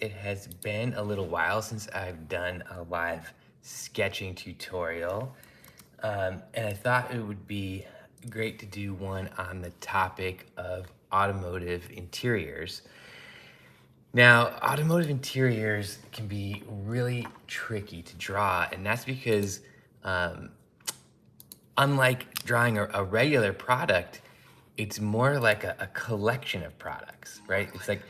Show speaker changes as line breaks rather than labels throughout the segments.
it has been a little while since I've done a live sketching tutorial, and I thought it would be great to do one on the topic of automotive interiors. Now, automotive interiors can be really tricky to draw, and that's because um, unlike drawing a regular product, it's more like a collection of products, right? It's like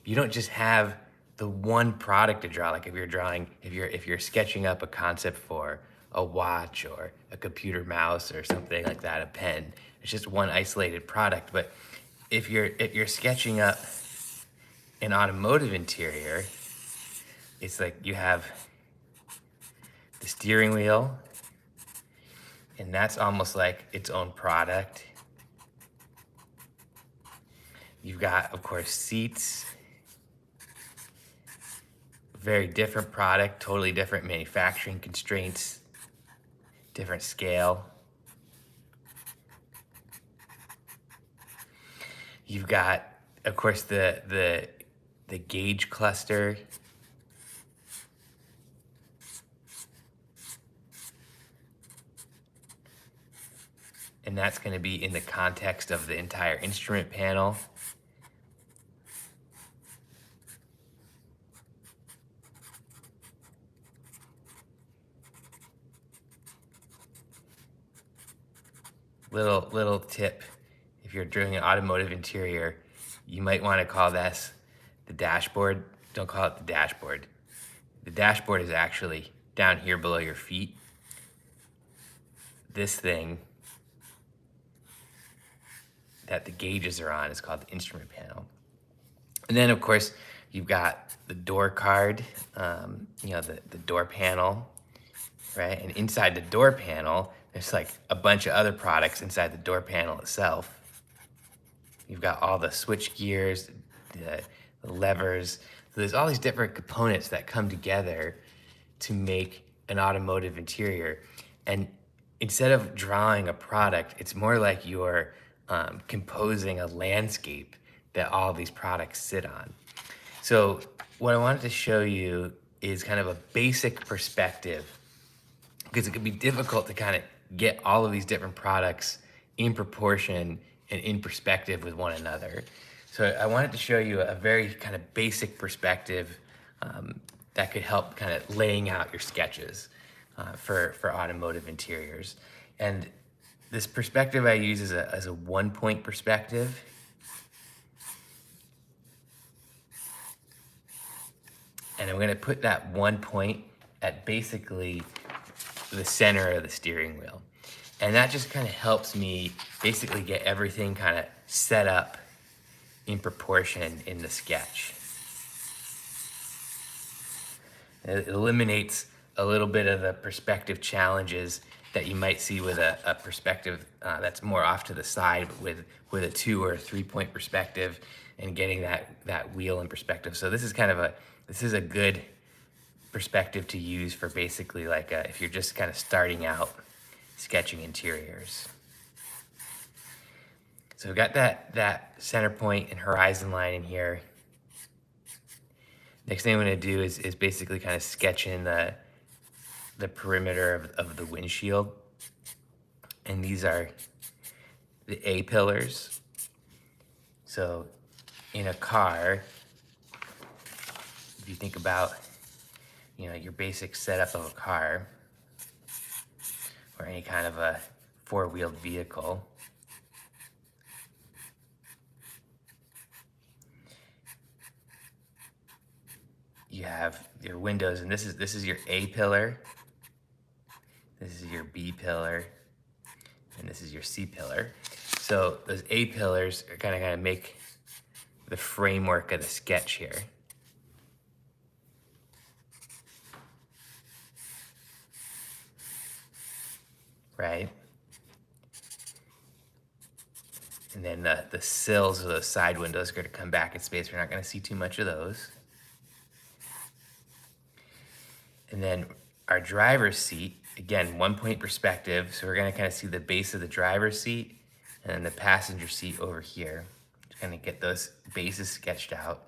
you don't just have the one product to draw. Like if you're sketching up a concept for a watch or a computer mouse or something like that, a pen, it's just one isolated product. But if you're sketching up an automotive interior, it's like you have the steering wheel, and that's almost like its own product. You've got, of course, seats, very different product, totally different manufacturing constraints, different scale. You've got, of course, the gauge cluster. And that's going to be in the context of the entire instrument panel. Little tip, if you're doing an automotive interior, you might want to call this the dashboard. Don't call it the dashboard. The dashboard is actually down here below your feet. This thing that the gauges are on is called the instrument panel. And then, of course, you've got the door card, the door panel, right? And inside the door panel, there's like a bunch of other products inside the door panel itself. You've got all the switch gears, the levers. So there's all these different components that come together to make an automotive interior. And instead of drawing a product, it's more like you're composing a landscape that all these products sit on. So what I wanted to show you is kind of a basic perspective, because it can be difficult to kind of get all of these different products in proportion and in perspective with one another. So I wanted to show you a very kind of basic perspective that could help kind of laying out your sketches for automotive interiors. And this perspective I use as a 1-point perspective. And I'm going to put that 1 point at basically the center of the steering wheel. And that just kind of helps me basically get everything kind of set up in proportion in the sketch. It eliminates a little bit of the perspective challenges that you might see with a perspective that's more off to the side with a 2 or 3 point perspective, and getting that wheel in perspective. So this is kind of a good perspective to use for basically like if you're just kind of starting out sketching interiors. So we've got that center point and horizon line in here. Next thing I'm going to do is basically kind of sketch in the perimeter of the windshield. And these are the A-pillars. So in a car, if you think about, your basic setup of a car or any kind of a 4-wheeled vehicle, you have your windows, and this is your A pillar, this is your B pillar, and this is your C pillar. So those A pillars are kind of make the framework of the sketch here. Right? And then the sills of those side windows are going to come back in space. We're not going to see too much of those. And then our driver's seat, again, 1 point perspective. So we're going to kind of see the base of the driver's seat and then the passenger seat over here. Just going to get those bases sketched out.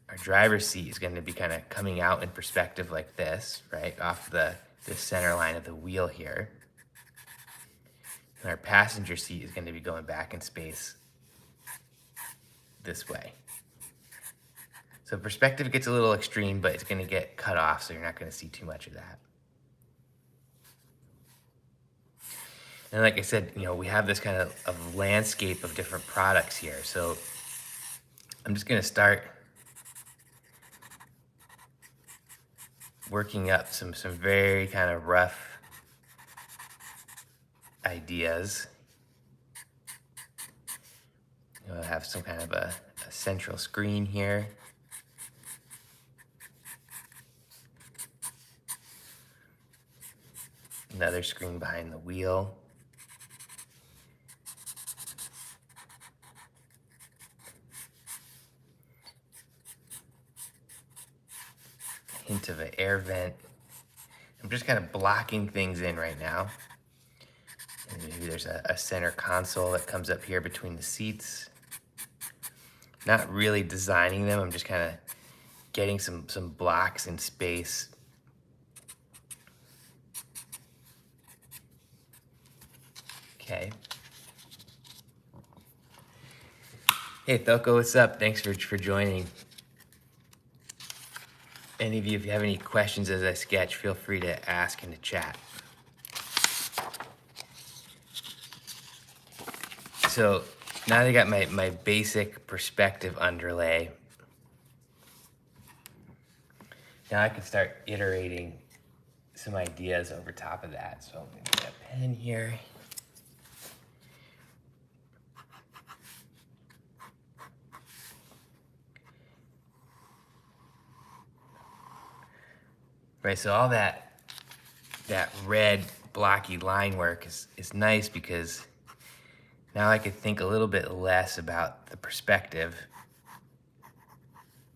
our driver's seat is going to be kind of coming out in perspective like this, right, off the center line of the wheel here. And our passenger seat is going to be going back in space this way. So perspective gets a little extreme, but it's going to get cut off, so you're not going to see too much of that. And like I said, you know, we have this kind of landscape of different products here. So I'm just going to start working up some very kind of rough ideas. I'll have some kind of a central screen here. Another screen behind the wheel. Hint of an air vent. I'm just kind of blocking things in right now. And maybe there's a center console that comes up here between the seats. Not really designing them, I'm just kind of getting some blocks in space. Okay. Hey Thoko, what's up? Thanks for joining. Any of you, if you have any questions as I sketch, feel free to ask in the chat. So now that I got my basic perspective underlay, now I can start iterating some ideas over top of that. So I'm gonna get a pen here. Right, so all that red blocky line work is nice because now I could think a little bit less about the perspective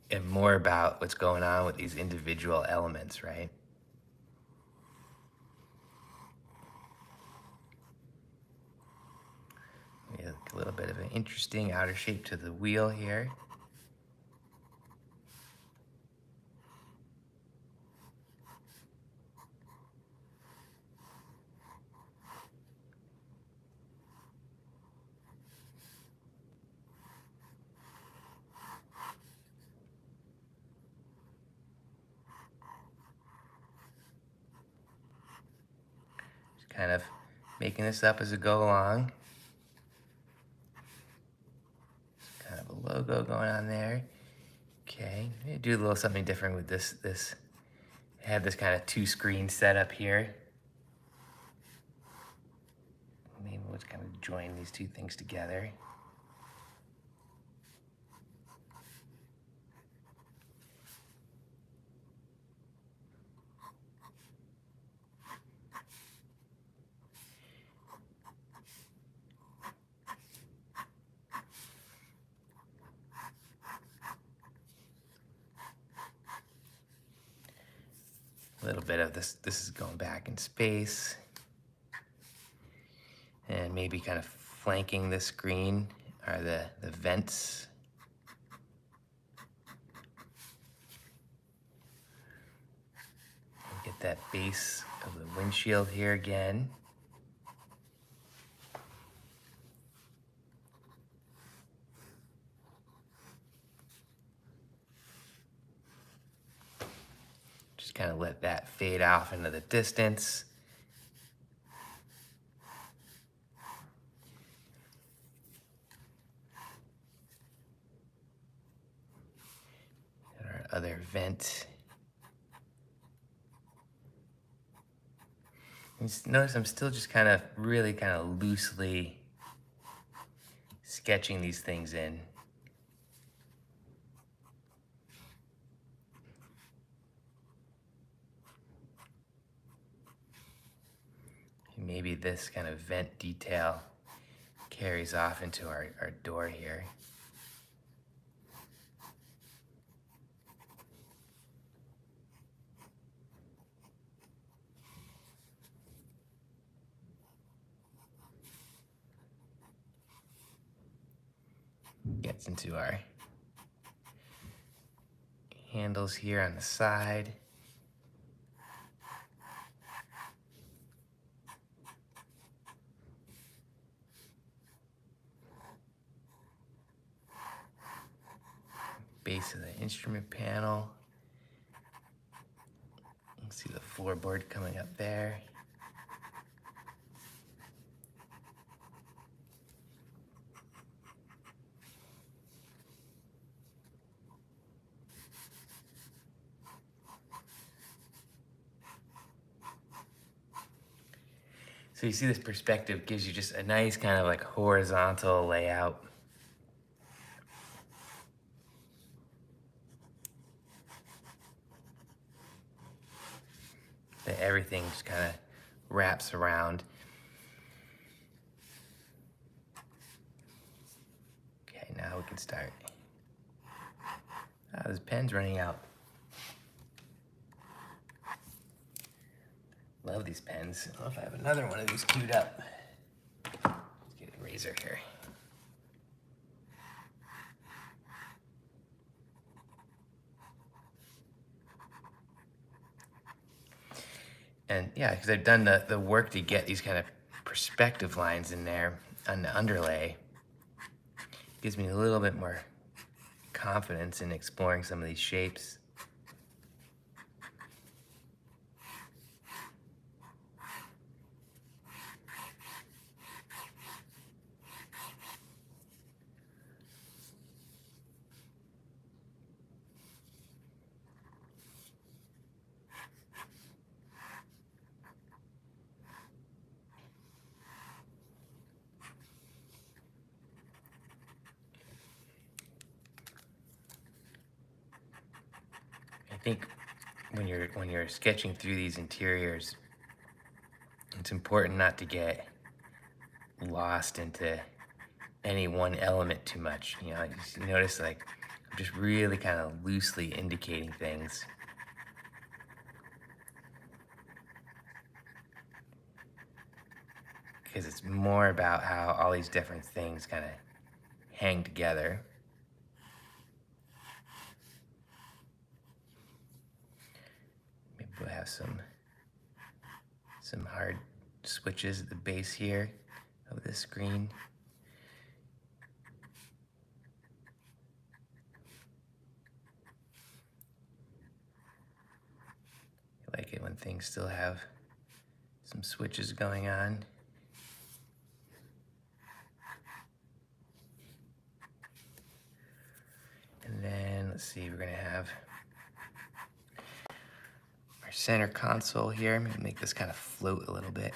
and more about what's going on with these individual elements, right? A little bit of an interesting outer shape to the wheel here. Just kind of making this up as I go along. Kind of a logo going on there. Okay, maybe do a little something different with this. I have this kind of two screen setup here. Maybe we'll just kind of join these two things together. A little bit of this is going back in space. And maybe kind of flanking the screen are the vents. Get that base of the windshield here again. Just kind of let that fade off into the distance. And our other vent. And just notice I'm still just kind of really kind of loosely sketching these things in. And maybe this kind of vent detail carries off into our door here. Gets into our handles here on the side. Base of the instrument panel. You can see the floorboard coming up there. So you see this perspective gives you just a nice kind of like horizontal layout. That everything just kind of wraps around. Okay, now we can start. Ah, this pen's running out. Love these pens. I don't know if I have another one of these queued up. Let's get a razor here. And yeah, because I've done the work to get these kind of perspective lines in there on the underlay. Gives me a little bit more confidence in exploring some of these shapes. I think when you're sketching through these interiors, it's important not to get lost into any one element too much. You know, you notice like I'm just really kind of loosely indicating things. Because it's more about how all these different things kind of hang together. Maybe we'll have some hard switches at the base here of the screen. I like it when things still have some switches going on. And then let's see, we're gonna have our center console here. Maybe make this kind of float a little bit.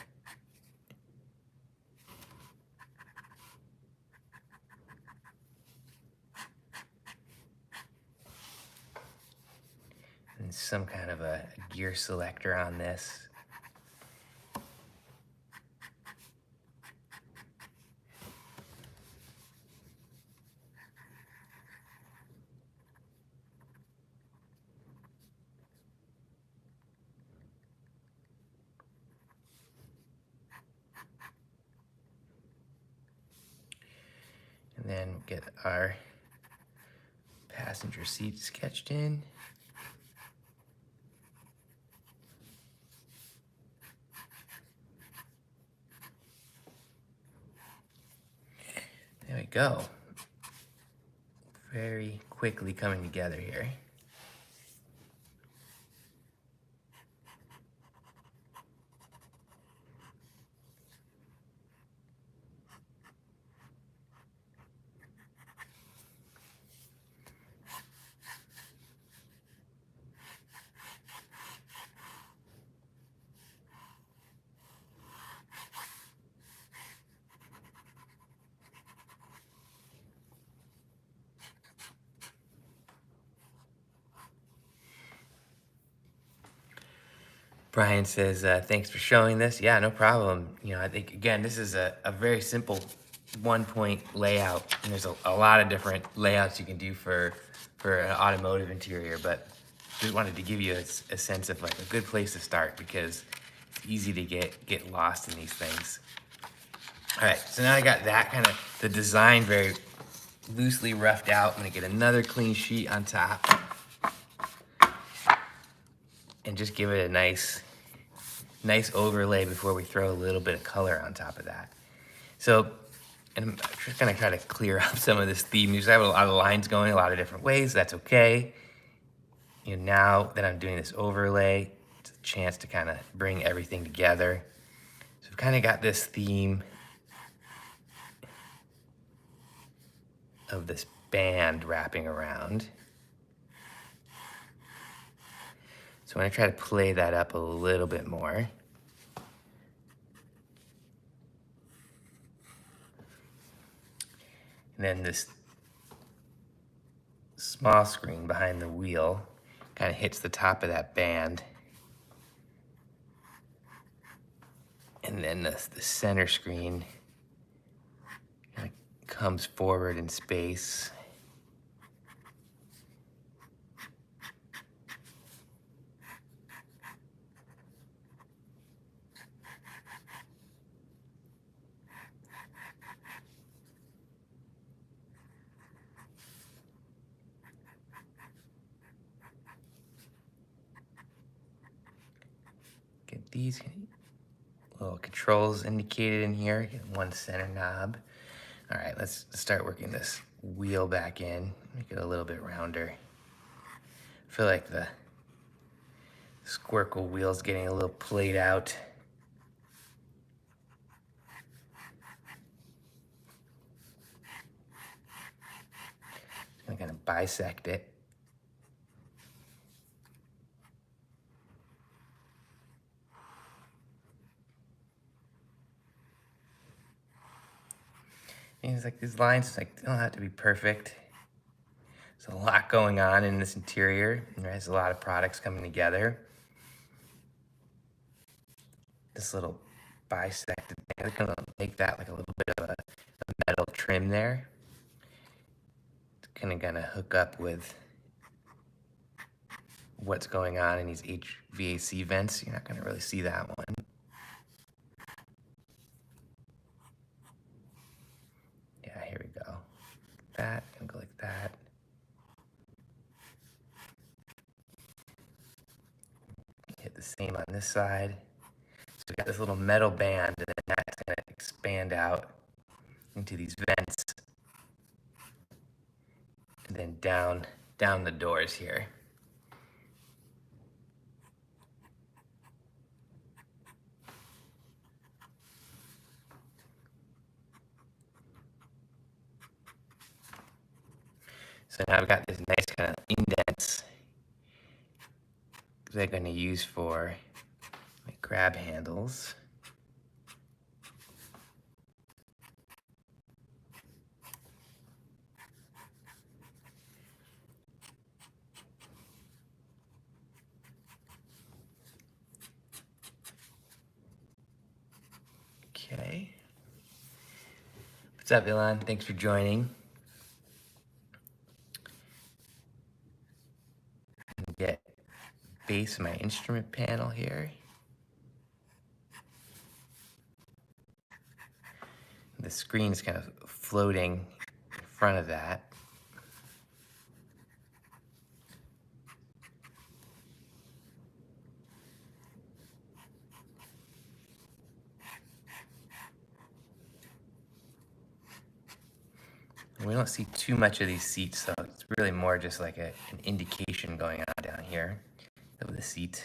And some kind of a gear selector on this. And then we'll get our passenger seat sketched in. There we go. Very quickly coming together here. Brian says, thanks for showing this. Yeah, no problem. You know, I think, again, this is a very simple one-point layout. And there's a lot of different layouts you can do for an automotive interior, but just wanted to give you a sense of like a good place to start because it's easy to get lost in these things. All right, so now I got that kind of, the design very loosely roughed out. I'm gonna get another clean sheet on top. and just give it a nice overlay before we throw a little bit of color on top of that. So, and I'm just gonna try to clear up some of this theme. I have a lot of lines going a lot of different ways. That's okay. You know, now that I'm doing this overlay, it's a chance to kind of bring everything together. So I've kind of got this theme of this band wrapping around. So I'm gonna try to play that up a little bit more. And then this small screen behind the wheel kind of hits the top of that band. And then the center screen kind of comes forward in space. Get these little controls indicated in here. Get one center knob. All right, let's start working this wheel back in. Make it a little bit rounder. I feel like the Squircle wheel's getting a little played out. I'm gonna bisect it. And it's like these lines like don't have to be perfect. There's a lot going on in this interior. There's a lot of products coming together. This little bisected thing, I'm gonna make that like a little bit of a metal trim there. It's kind of gonna hook up with what's going on in these HVAC vents. You're not gonna really see that one. Yeah, here we go. That, gonna go like that. Hit the same on this side. So we got this little metal band, and then that's gonna expand out into these vents, and then down the doors here. So now I've got this nice kind of indents they're going to use for my grab handles. Okay. What's up, Ilan? Thanks for joining. Get base my instrument panel here. The screen is kind of floating in front of that. We don't see too much of these seats, so it's really more just like an indication going on down here of the seat.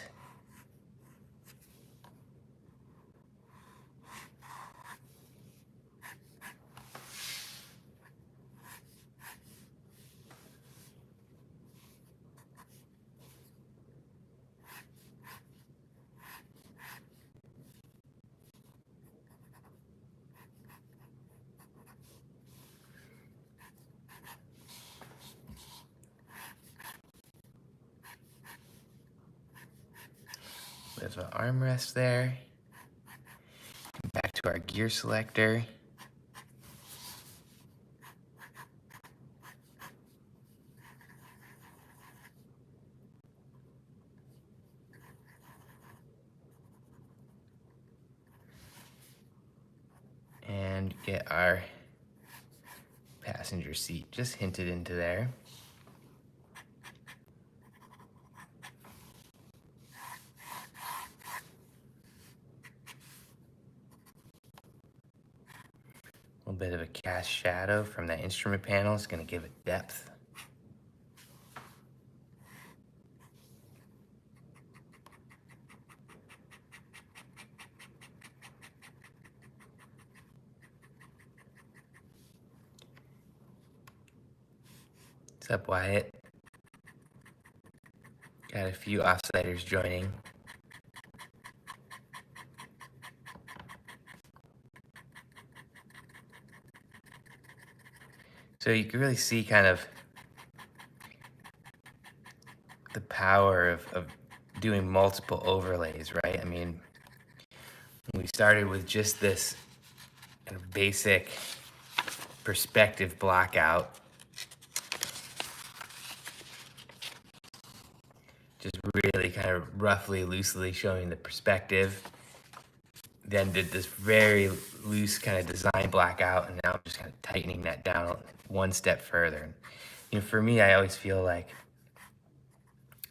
There's an armrest there. Back to our gear selector. And get our passenger seat just hinted into there. little bit of a cast shadow from that instrument panel is going to give it depth. What's up, Wyatt? Got a few oscillators joining. So you can really see kind of the power of doing multiple overlays, right? I mean, we started with just this kind of basic perspective blockout, just really kind of roughly, loosely showing the perspective. Then did this very loose kind of design blackout, and now I'm just kind of tightening that down one step further. You know, for me, I always feel like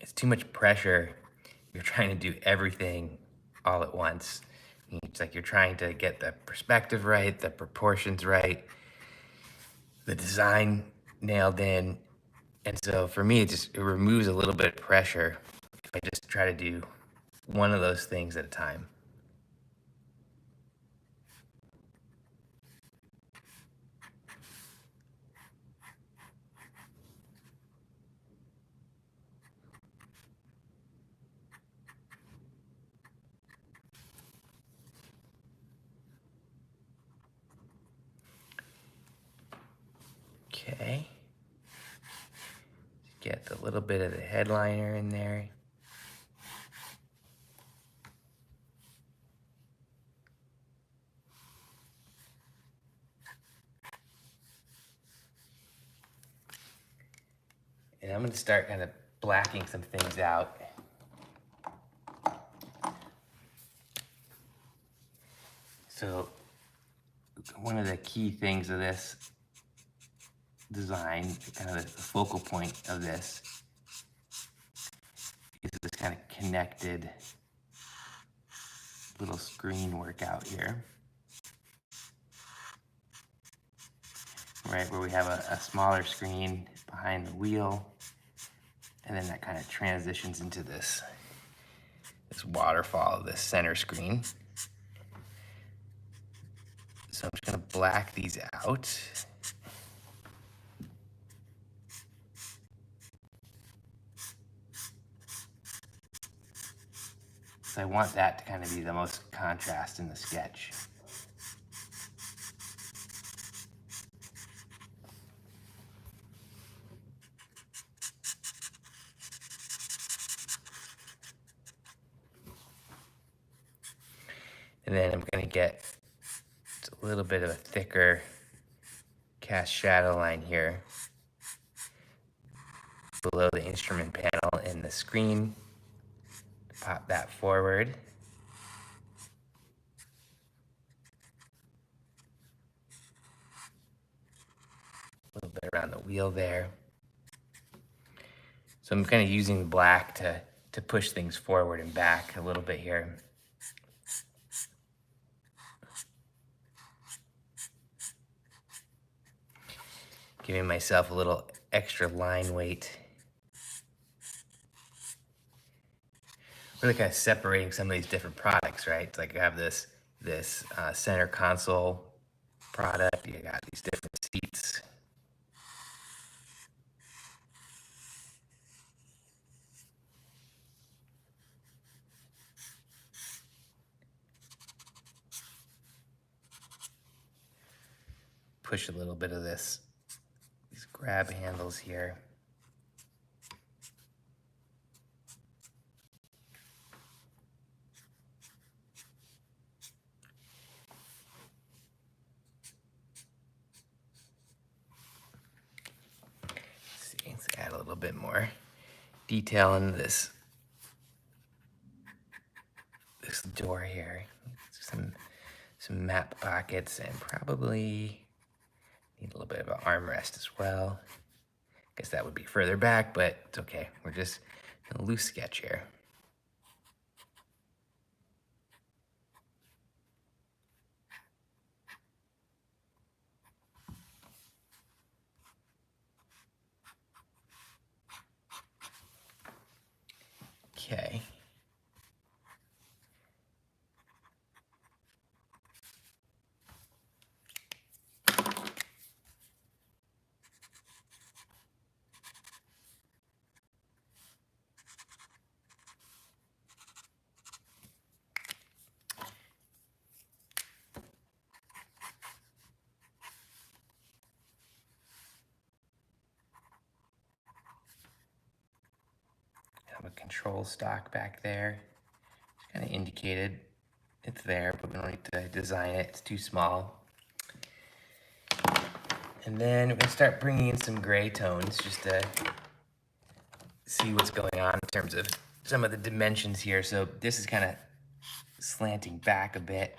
it's too much pressure. You're trying to do everything all at once. It's like you're trying to get the perspective right, the proportions right, the design nailed in. And so for me, it removes a little bit of pressure if I just try to do one of those things at a time. Okay. Get a little bit of the headliner in there. And I'm going to start kind of blacking some things out. So one of the key things of this design, kind of the focal point of this, is this kind of connected little screen workout here. Right, where we have a smaller screen behind the wheel, and then that kind of transitions into this waterfall of this center screen. So I'm just gonna black these out. So I want that to kind of be the most contrast in the sketch. And then I'm gonna get a little bit of a thicker cast shadow line here below the instrument panel in the screen. Pop that forward. A little bit around the wheel there. So I'm kind of using the black to push things forward and back a little bit here. Giving myself a little extra line weight. Really kind of separating some of these different products, right? It's like I have this center console product. You got these different seats. Push a little bit of these grab handles here. Let's add a little bit more detail in this door here. Some map pockets, and probably need a little bit of an armrest as well. Guess that would be further back, but it's okay. We're just in a loose sketch here. Okay. Have a control stock back there. Kind of indicated it's there, but we don't need to design it. It's too small. And then we're gonna start bringing in some gray tones just to see what's going on in terms of some of the dimensions here. So this is kind of slanting back a bit.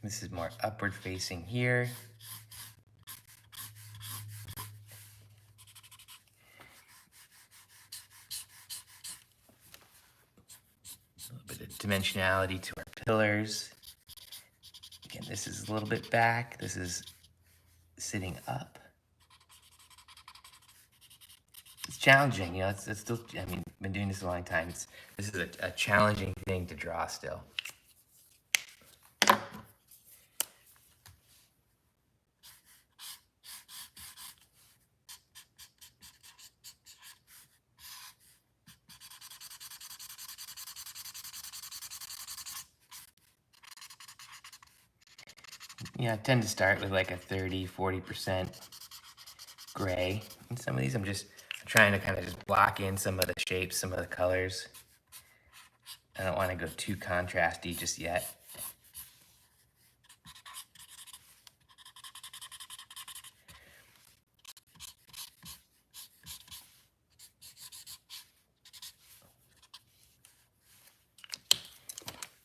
This is more upward facing here. A little bit of dimensionality to our pillars. Again, this is a little bit back. This is sitting up. It's challenging, you know, it's still, I mean, I've been doing this a long time. This is a challenging thing to draw still. Yeah, I tend to start with like a 30, 40% gray. And some of these I'm just trying to kind of just block in some of the shapes, some of the colors. I don't want to go too contrasty just yet.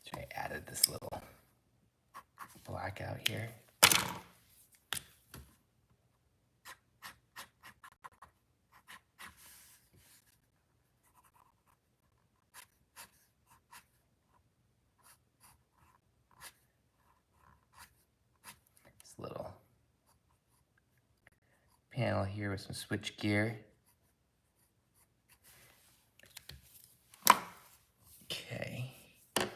So I added this little black out here. This little panel here with some switch gear. Okay. Got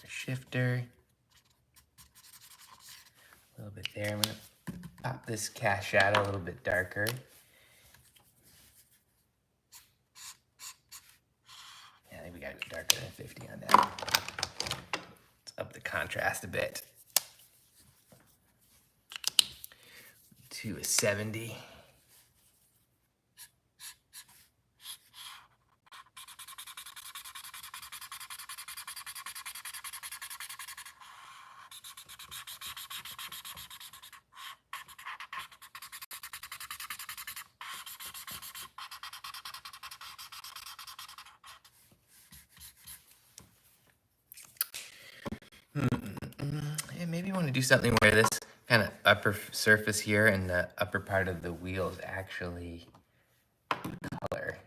a shifter. A little bit there. I'm gonna pop this cast shadow a little bit darker. Yeah, I think we gotta go darker than 50 on that. Let's up the contrast a bit to a 70. And maybe you want to do something where this kind of upper surface here and the upper part of the wheel is actually color.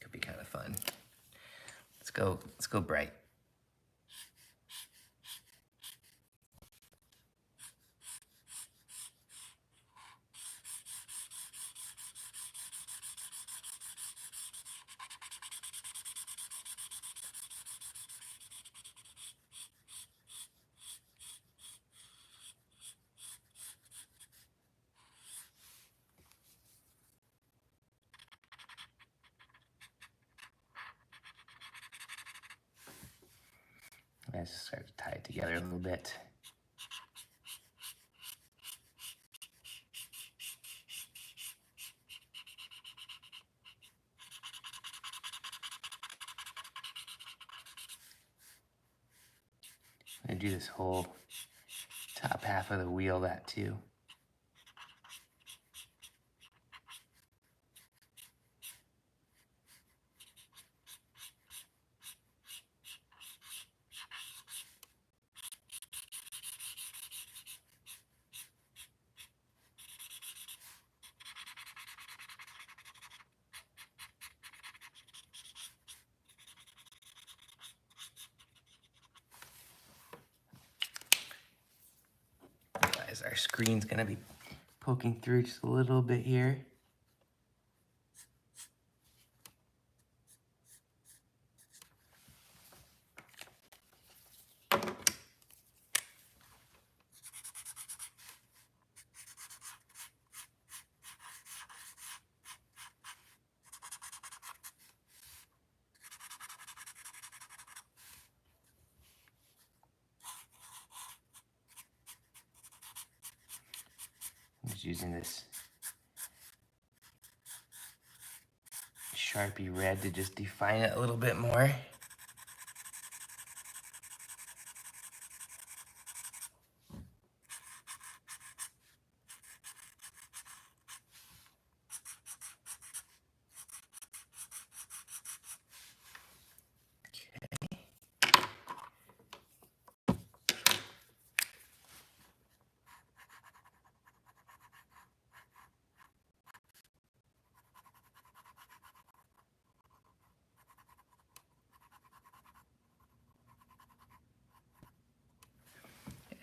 Could be kind of fun. Let's go bright. Let's just start to tie it together a little bit. I'm gonna do this whole top half of the wheel that too. because our screen's gonna be poking through just a little bit here. I'm just using this Sharpie red to just define it a little bit more.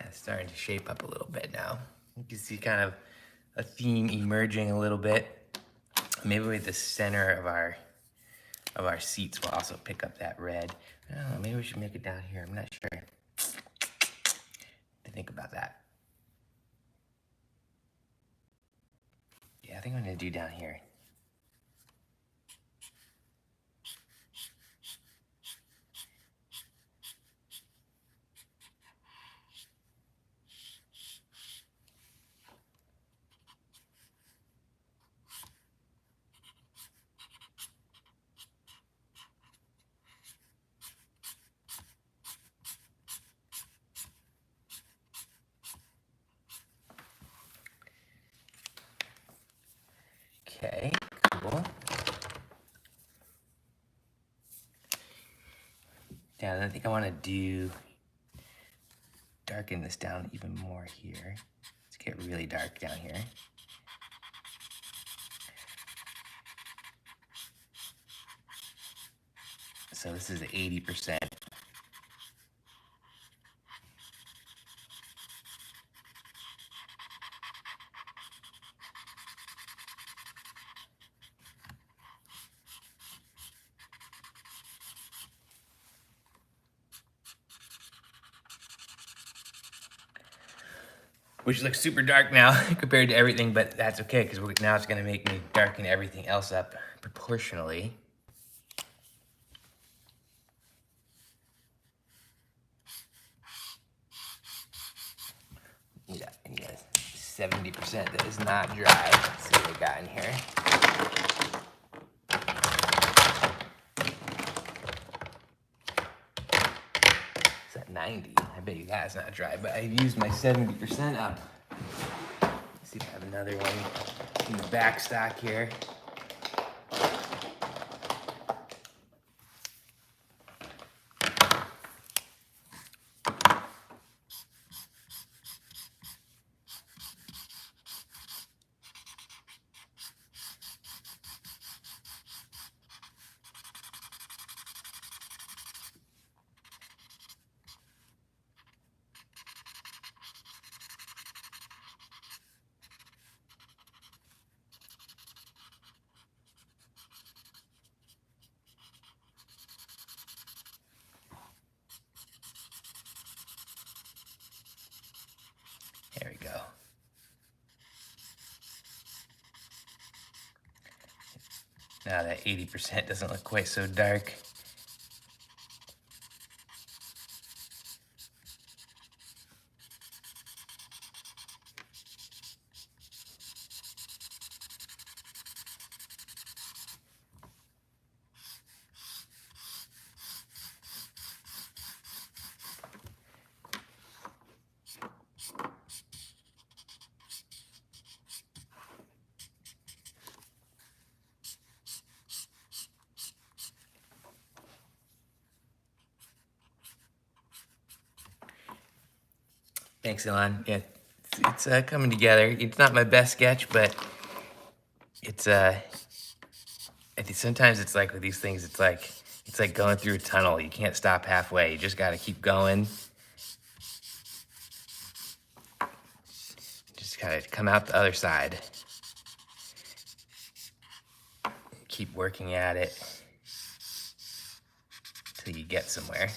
It's starting to shape up a little bit now. You can see kind of a theme emerging a little bit. Maybe with the center of our seats will also pick up that red. I don't know, maybe we should make it down here. I'm not sure. To think about that. Yeah, I think I'm gonna do down here. Okay, cool. Yeah, I think I want to darken this down even more here. Let's get really dark down here. So this is 80%. Which looks super dark now compared to everything, but that's okay because now it's gonna make me darken everything else up proportionally. Yeah, 70% that is not dry. Let's see what we got in here. It's at 90. I bet you that's not dry, but I used my 70% up. Let's see if I have another one in the back stock here. There we go. Now that 80% doesn't look quite so dark. Thanks, Elon. Yeah, it's coming together. It's not my best sketch, but it's I think sometimes it's like with these things, it's like going through a tunnel. You can't stop halfway. You just got to keep going. gotta come out the other side. Keep working at it till you get somewhere.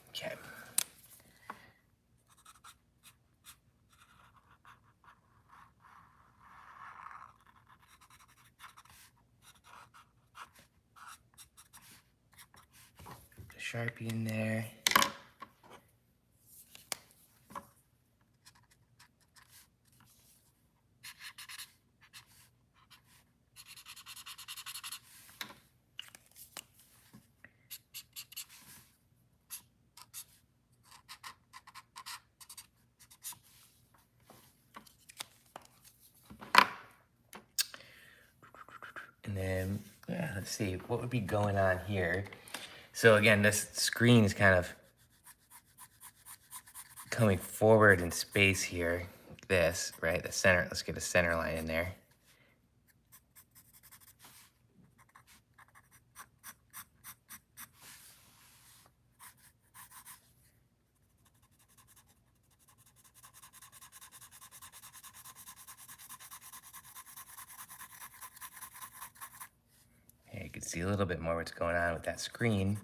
Okay. Put a Sharpie in there. And then, let's see, what would be going on here? So again, this screen is kind of coming forward in space here. This, right? The center, let's get a center line in there. Here, you can see a little bit more what's going on with that screen.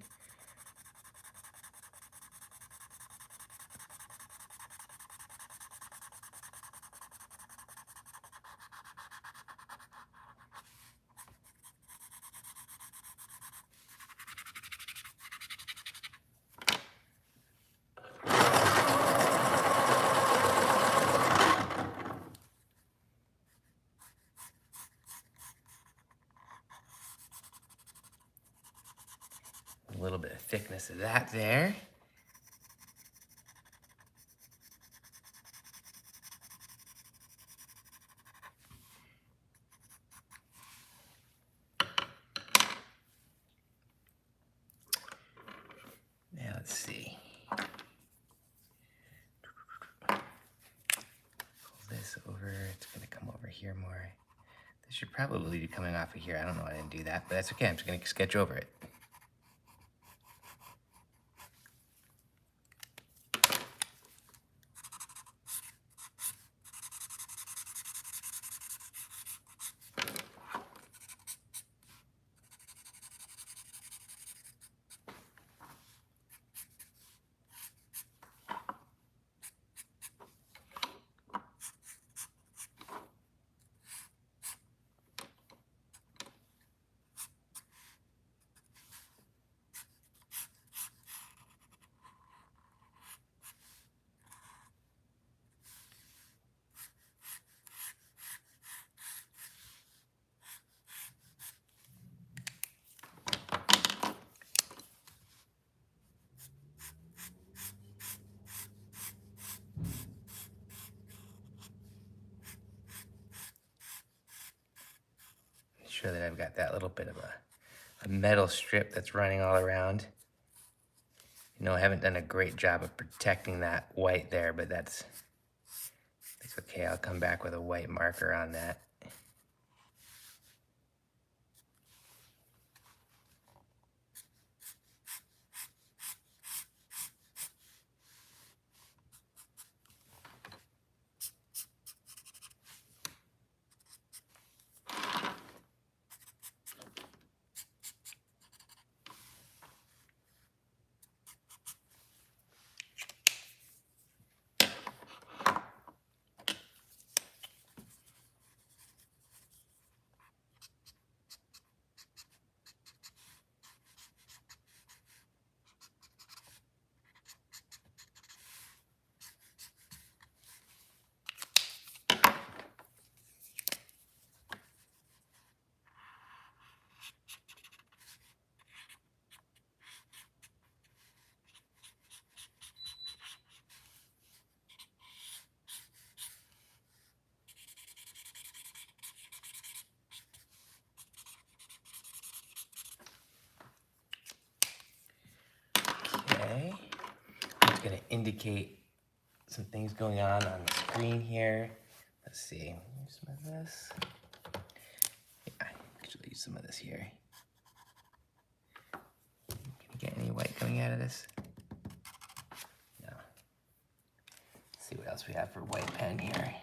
A little bit of thickness of that there. Now let's see. Pull this over, it's gonna come over here more. This should probably be coming off of here. I don't know why I didn't do that, but that's okay. I'm just gonna sketch over it. Make sure that I've got that little bit of a metal strip that's running all around. You know, I haven't done a great job of protecting that white there, but that's okay. I'll come back with a white marker on that. Okay, it's gonna indicate some things going on the screen here. Let's see, use some of this. Yeah, actually use some of this here. Get any white coming out of this? No. Let's see what else we have for white pen here.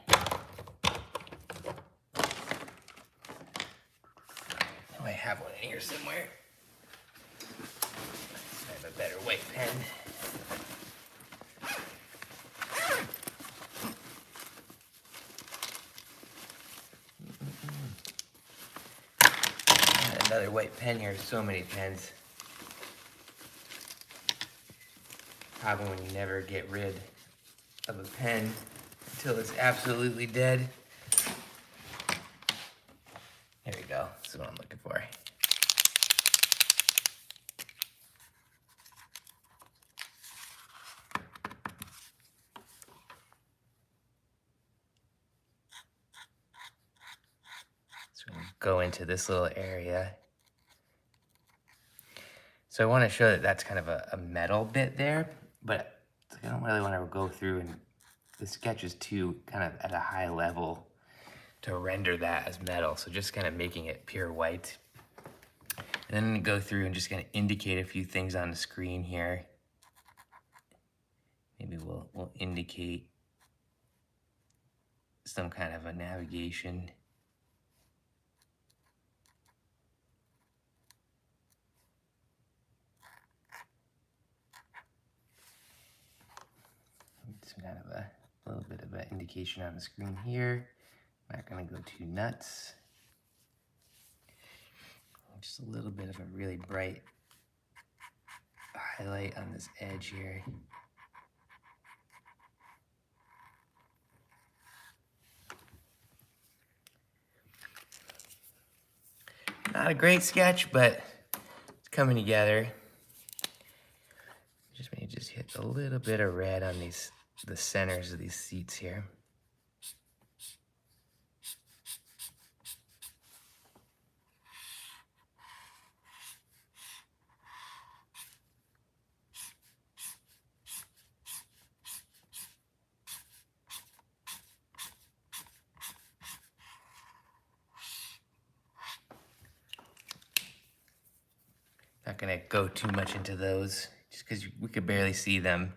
I might have one in here somewhere. I have a better white pen. Another white pen here. So many pens. Problem when you never get rid of a pen until it's absolutely dead. There we go. That's what I'm looking for. So we'll go into this little area. So I want to show that that's kind of a metal bit there, but I don't really want to go through, and the sketch is too kind of at a high level to render that as metal. So just kind of making it pure white. And then go through and just kind of indicate a few things on the screen here. Maybe we'll indicate some kind of a navigation. Some kind of a little bit of an indication on the screen here. Not gonna go too nuts. Just a little bit of a really bright highlight on this edge here. Not a great sketch, but it's coming together. Just hit a little bit of red on the centers of these seats here. Not gonna go too much into those, just because we could barely see them.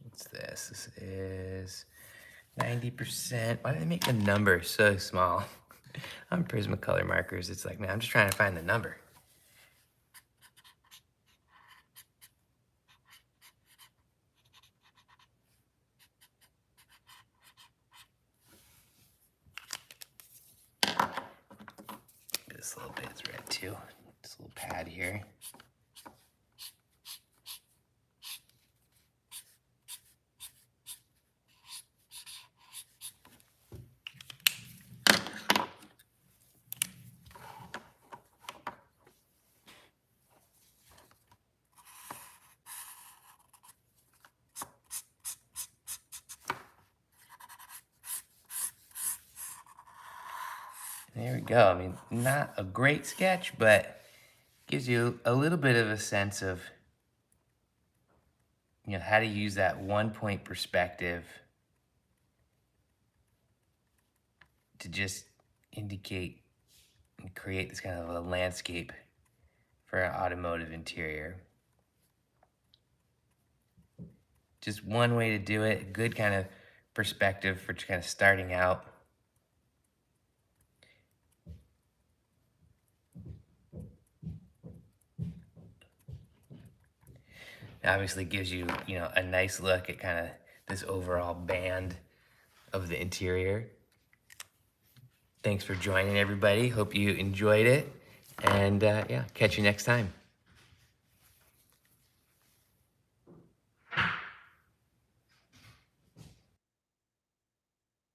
What's this? This is 90%. Why do they make the number so small on Prismacolor markers? It's like, man, I'm just trying to find the number. This little bit is red too. This little pad here. There we go. I mean, not a great sketch, but gives you a little bit of a sense of, you know, how to use that 1-point perspective to just indicate and create this kind of a landscape for an automotive interior. Just one way to do it, a good kind of perspective for kind of starting out. It obviously gives you, you know, a nice look at kind of this overall band of the interior. Thanks for joining, everybody. Hope you enjoyed it. And yeah, catch you next time.